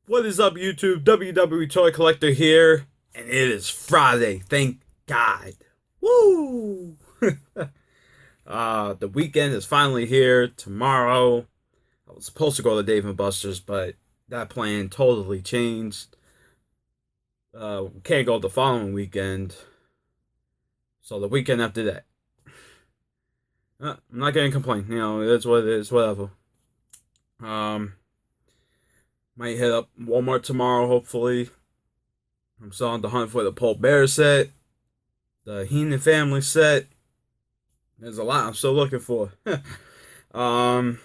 What is up, YouTube? WWE Toy Collector here, and it is Friday. Thank God. Woo! The weekend is finally here. Tomorrow, I was supposed to go to Dave and Buster's, but that plan totally changed. Can't go the following weekend, so the weekend after that. I'm not gonna complain. It's what it is. Whatever. Um, might hit up Walmart tomorrow, hopefully. I'm still on the hunt for the Paul Bear set, the Heenan family set. There's a lot I'm still looking for. um,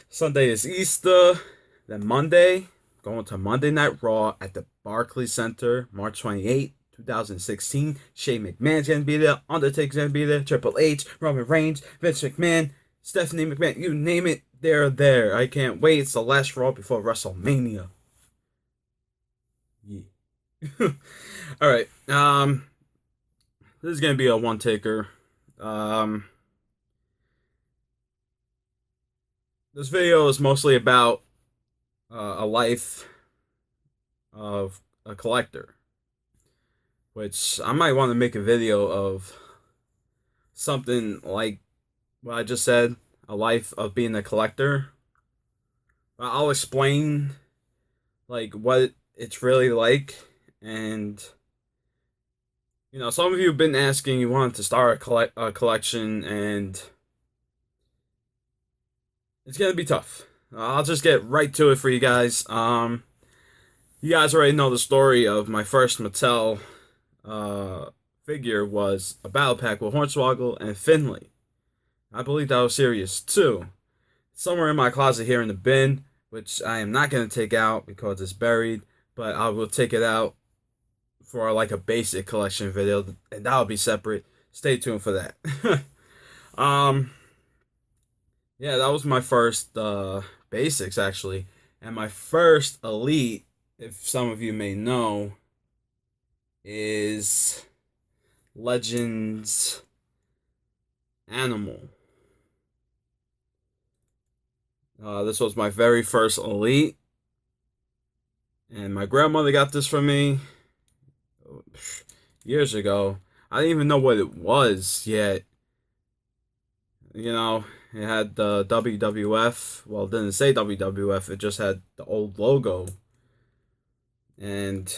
Sunday is Easter. Then Monday, going to Monday Night Raw at the Barclays Center, March 28th, 2016. Shane McMahon's going to be there. Undertaker's going to be there. Triple H, Roman Reigns, Vince McMahon, Stephanie McMahon. You name it, they're there. I can't wait. It's the last Raw before WrestleMania. Yeah. All right. This is going to be a one-taker. This video is mostly about a life of a collector, which I might want to make a video of something like what I just said, a life of being a collector. I'll explain like what it's really like, and some of you have been asking, you wanted to start a collection, and it's gonna be tough. I'll just get right to it for you guys. You guys already know the story of my first Mattel figure was a battle pack with Hornswoggle and Finley. I believe that was Series 2. Somewhere in my closet here in the bin, which I am not going to take out because it's buried, but I will take it out for like a basic collection video, and that'll be separate. Stay tuned for that. Yeah, that was my first basics actually, and my first elite, if some of you may know, is Legends Animal. This was my very first elite, and my grandmother got this for me years ago. I didn't even know what it was yet. It had the WWF. Well, it didn't say WWF. It just had the old logo. And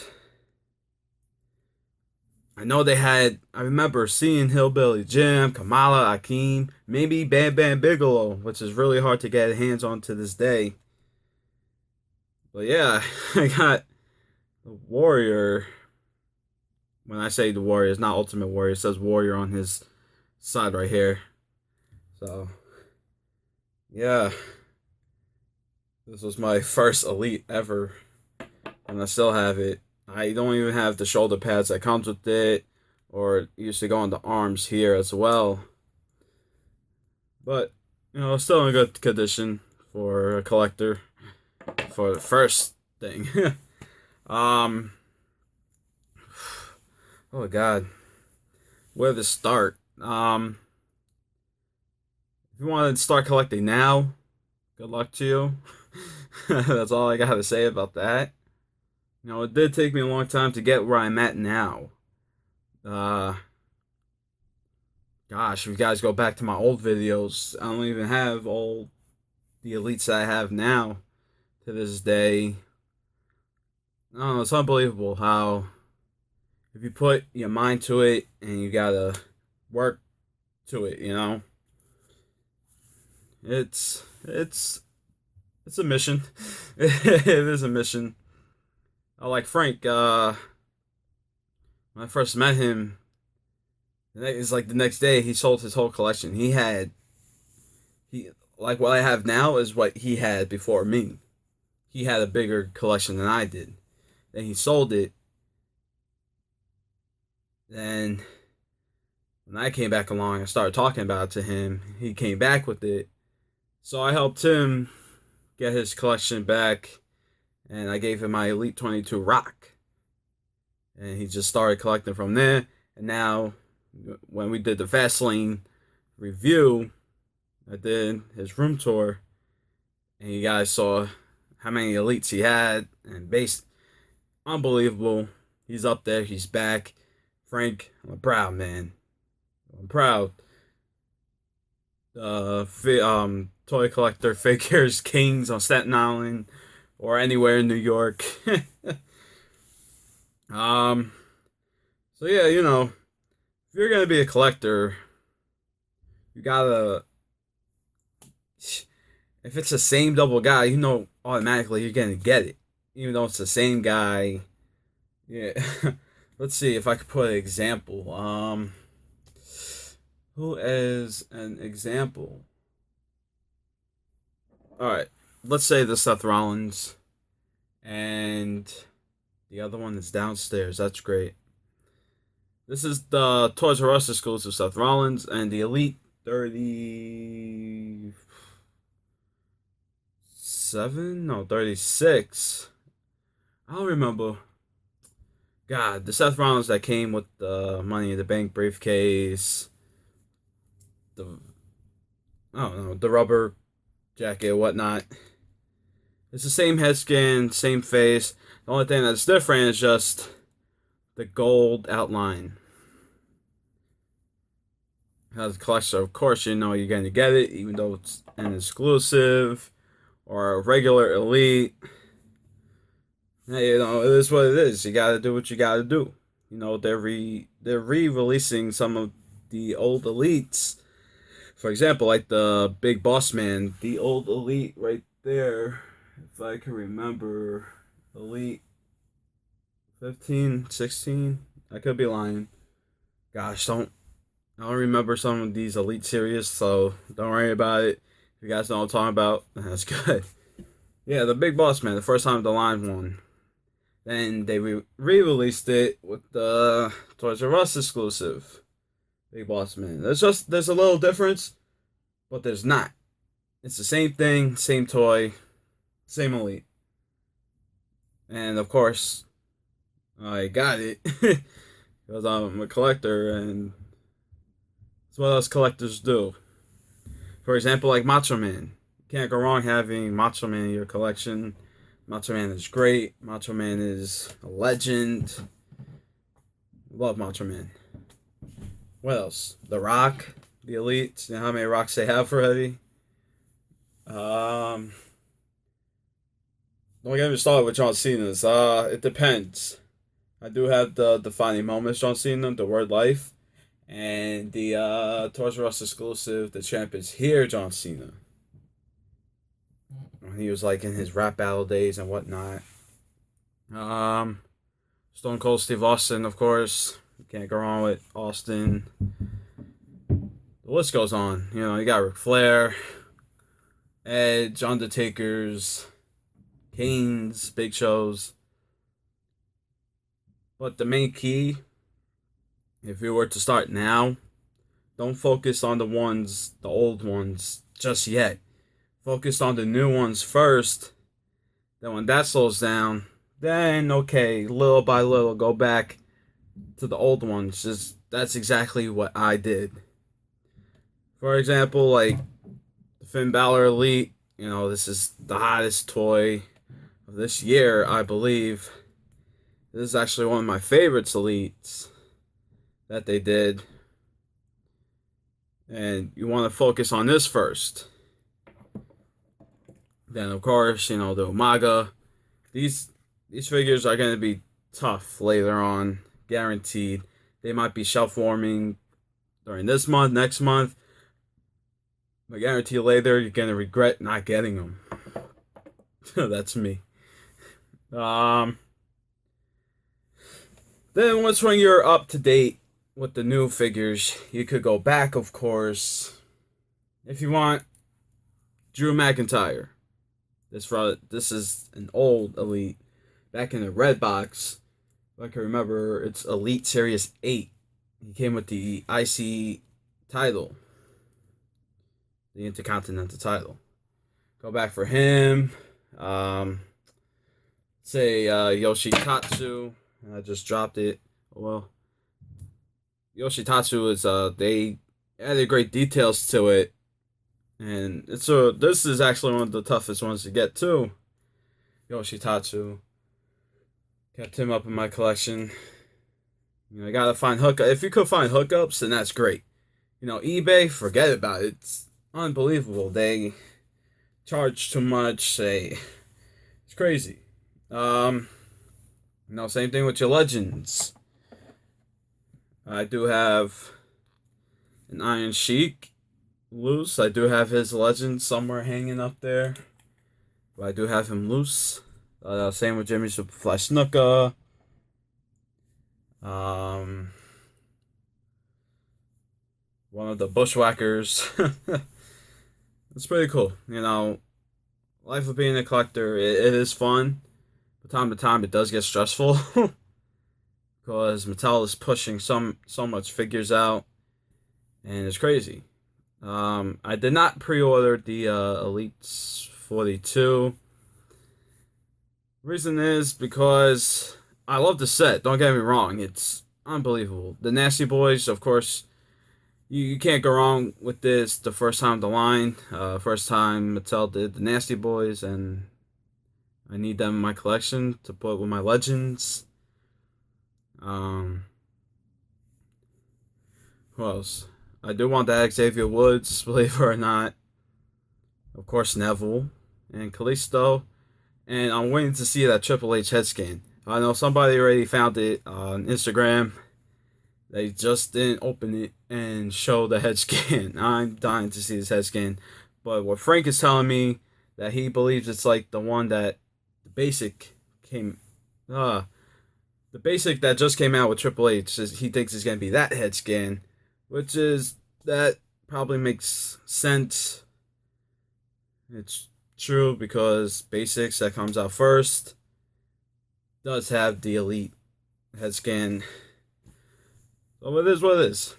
I know I remember seeing Hillbilly Jim, Kamala, Akeem, maybe Bam Bam Bigelow, which is really hard to get hands on to this day. But yeah, I got the Warrior. When I say the Warrior, it's not Ultimate Warrior. It says Warrior on his side right here. So, yeah. This was my first Elite ever. And I still have it. I don't even have the shoulder pads that comes with it, or it used to go on the arms here as well. But it's still in good condition for a collector for the first thing. Oh God, where to start? If you want to start collecting now, good luck to you. That's all I gotta say about that. It did take me a long time to get where I'm at now. Gosh, if you guys go back to my old videos, I don't even have all the elites that I have now to this day. Oh, it's unbelievable how if you put your mind to it and you gotta work to it, it's a mission. It is a mission. Like Frank, when I first met him, it's like the next day he sold his whole collection. He like what I have now is what he had before me. He had a bigger collection than I did. Then he sold it. Then when I came back along, I started talking about it to him. He came back with it. So I helped him get his collection back, and I gave him my Elite 22 Rock. And he just started collecting from there. And now, when we did the Fastlane review, I did his room tour, and you guys saw how many elites he had, and based unbelievable. He's up there. He's back. Frank, I'm proud, man. I'm proud. Toy collector figures, kings on Staten Island or anywhere in New York. um, so yeah, if you're gonna be a collector, you gotta. If it's the same double guy, automatically you're gonna get it, even though it's the same guy. Yeah. Let's see if I could put an example. Who is an example? All right, let's say the Seth Rollins, and the other one is downstairs. That's great. This is the Toys R Us exclusive Seth Rollins and the Elite 37? No, 36. I don't remember. God, the Seth Rollins that came with the Money in the Bank briefcase, the I don't know, the rubber jacket, whatnot. It's the same head scan, same face. The only thing that's different is just the gold outline. As a collector, of course, you're going to get it, even though it's an exclusive or a regular elite. Hey, it is what it is. You gotta do what you gotta do. They're re-releasing some of the old elites. For example, like the Big Boss Man, the old elite right there. If I can remember, Elite 15, 16. I could be lying. Gosh, I don't remember some of these elite series, so don't worry about it. If you guys know what I'm talking about, that's good. Yeah, the Big Boss Man, the first time the line won. Then they re-released it with the Toys R Us exclusive Big Boss Man. There's a little difference, but there's not. It's the same thing, same toy, same elite. And of course, I got it because I'm a collector, and that's what us collectors do. For example, like Macho Man. You can't go wrong having Macho Man in your collection. Macho Man is great. Macho Man is a legend. Love Macho Man. What else? The Rock, the Elite. You know how many Rocks they have already? Don't get me started with John Cena's. It depends. I do have the defining moments John Cena, the word life, and the Toys R Us exclusive, the champ is here, John Cena. When he was like in his rap battle days and whatnot. Stone Cold Steve Austin, of course. You can't go wrong with Austin. The list goes on. You got Ric Flair, Edge, Undertaker's, Kane's, Big Show's. But the main key, if you were to start now, don't focus on the old ones, just yet. Focus on the new ones first. Then when that slows down, then okay, little by little, go back to the old ones. That's exactly what I did. For example, like the Finn Balor Elite, this is the hottest toy of this year, I believe. This is actually one of my favorites elites that they did. And you want to focus on this first. Then, of course, the Umaga. These figures are going to be tough later on, guaranteed. They might be shelf warming during this month, next month. But I guarantee you later, you're going to regret not getting them. That's me. Then once when you're up to date with the new figures, you could go back, of course. If you want, Drew McIntyre. This is an old elite. Back in the red box, if I can remember, it's Elite Series 8. He came with the IC title. The Intercontinental title. Go back for him. Say Yoshitatsu. I just dropped it. Well, Yoshitatsu is they added great details to it. And this is actually one of the toughest ones to get too. Yoshitatsu. Kept him up in my collection. I gotta find hookup. If you could find hookups, then that's great. eBay, forget about it. It's unbelievable. They charge too much. It's crazy. Same thing with your legends. I do have an Iron Sheik loose. I do have his legend somewhere hanging up there. But I do have him loose. Same with Jimmy Superfly Snuka. One of the Bushwhackers. It's pretty cool. Life of being a collector, it is fun. From time to time, it does get stressful. Because Mattel is pushing so much figures out. And it's crazy. I did not pre-order the Elites 42. Reason is because I love the set. Don't get me wrong. It's unbelievable. The Nasty Boys, of course, you can't go wrong with this. The first time the line. First time Mattel did the Nasty Boys. And I need them in my collection to put with my Legends. Who else? I do want that Xavier Woods, believe it or not. Of course, Neville and Kalisto. And I'm waiting to see that Triple H head scan. I know somebody already found it on Instagram. They just didn't open it and show the head scan. I'm dying to see this head scan. But what Frank is telling me, that he believes it's like the one that the basic the basic that just came out with Triple H. He thinks it's going to be that head scan. Which is, that probably makes sense. It's true because Basics that comes out first does have the Elite head scan. So it is what it is.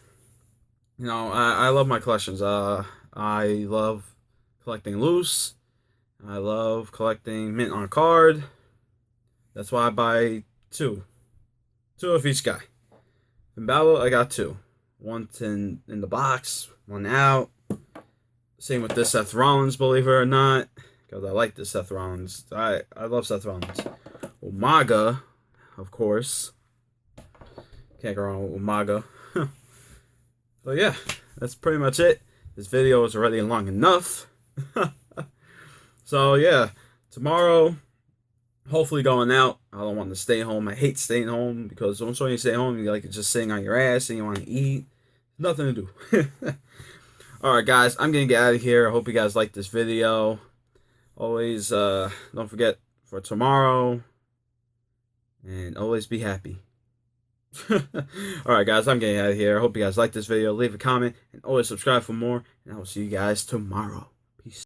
I love my collections. I love collecting loose. I love collecting mint on card. That's why I buy two. Two of each guy. In Battle, I got two. One in the box, one out. Same with this Seth Rollins, believe it or not. Because I like this Seth Rollins. I love Seth Rollins. Umaga, of course. Can't go wrong with Umaga. But yeah, that's pretty much it. This video is already long enough. So yeah, tomorrow, hopefully going out. I don't want to stay home. I hate staying home because once you stay home, you like just sitting on your ass and you want to eat. Nothing to do. Alright guys, I'm gonna get out of here. I hope you guys liked this video. Always don't forget for tomorrow, and always be happy. Alright guys, I'm getting out of here. I hope you guys liked this video. Leave a comment and always subscribe for more, and I will see you guys tomorrow.